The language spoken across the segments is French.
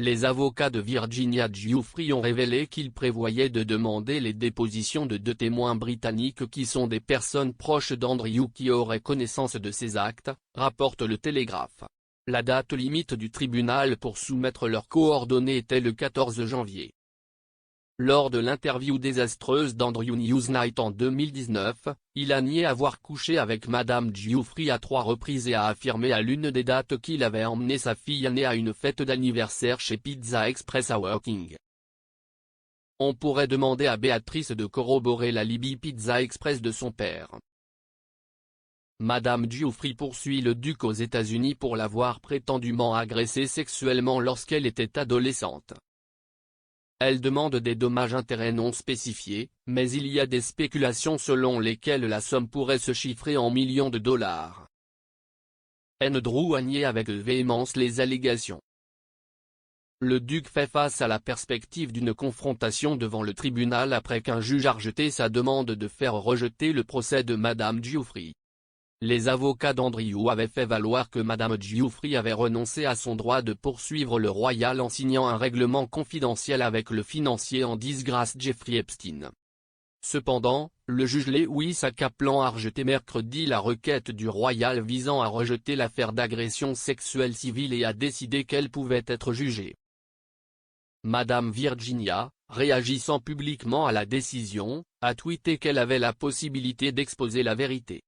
Les avocats de Virginia Giuffre ont révélé qu'ils prévoyaient de demander les dépositions de 2 témoins britanniques qui sont des personnes proches d'Andrew qui auraient connaissance de ces actes, rapporte le Télégraphe. La date limite du tribunal pour soumettre leurs coordonnées était le 14 janvier. Lors de l'interview désastreuse d'Andrew Newsnight en 2019, il a nié avoir couché avec Madame Giuffre à 3 reprises et a affirmé à l'une des dates qu'il avait emmené sa fille aînée à une fête d'anniversaire chez Pizza Express à Woking. On pourrait demander à Béatrice de corroborer l'alibi Pizza Express de son père. Madame Giuffre poursuit le duc aux États-Unis pour l'avoir prétendument agressée sexuellement lorsqu'elle était adolescente. Elle demande des dommages-intérêts non spécifiés, mais il y a des spéculations selon lesquelles la somme pourrait se chiffrer en millions de dollars. Andrew a nié avec véhémence les allégations. Le duc fait face à la perspective d'une confrontation devant le tribunal après qu'un juge a rejeté sa demande de faire rejeter le procès de Madame Giuffre. Les avocats d'Andrew avaient fait valoir que Madame Giuffre avait renoncé à son droit de poursuivre le royal en signant un règlement confidentiel avec le financier en disgrâce Jeffrey Epstein. Cependant, le juge Lewis Kaplan a rejeté mercredi la requête du royal visant à rejeter l'affaire d'agression sexuelle civile et a décidé qu'elle pouvait être jugée. Madame Virginia, réagissant publiquement à la décision, a tweeté qu'elle avait la possibilité d'exposer la vérité.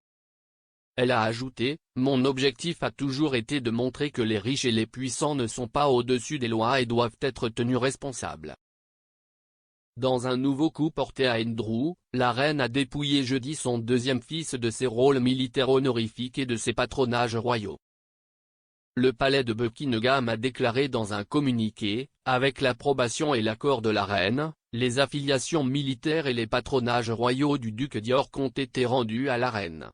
Elle a ajouté « Mon objectif a toujours été de montrer que les riches et les puissants ne sont pas au-dessus des lois et doivent être tenus responsables ». Dans un nouveau coup porté à Andrew, la reine a dépouillé jeudi son 2e fils de ses rôles militaires honorifiques et de ses patronages royaux. Le palais de Buckingham a déclaré dans un communiqué, avec l'approbation et l'accord de la reine, les affiliations militaires et les patronages royaux du duc d'York ont été rendus à la reine.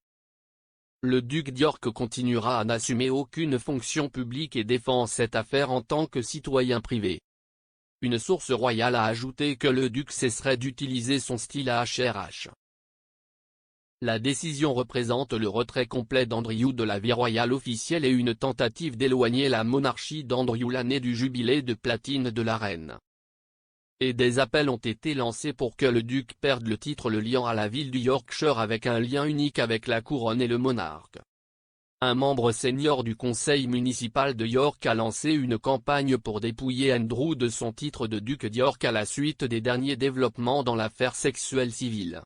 Le duc d'York continuera à n'assumer aucune fonction publique et défend cette affaire en tant que citoyen privé. Une source royale a ajouté que le duc cesserait d'utiliser son style à HRH. La décision représente le retrait complet d'Andrew de la vie royale officielle et une tentative d'éloigner la monarchie d'Andrew l'année du jubilé de platine de la reine. Et des appels ont été lancés pour que le duc perde le titre le liant à la ville du Yorkshire avec un lien unique avec la couronne et le monarque. Un membre senior du conseil municipal de York a lancé une campagne pour dépouiller Andrew de son titre de duc d'York à la suite des derniers développements dans l'affaire sexuelle civile.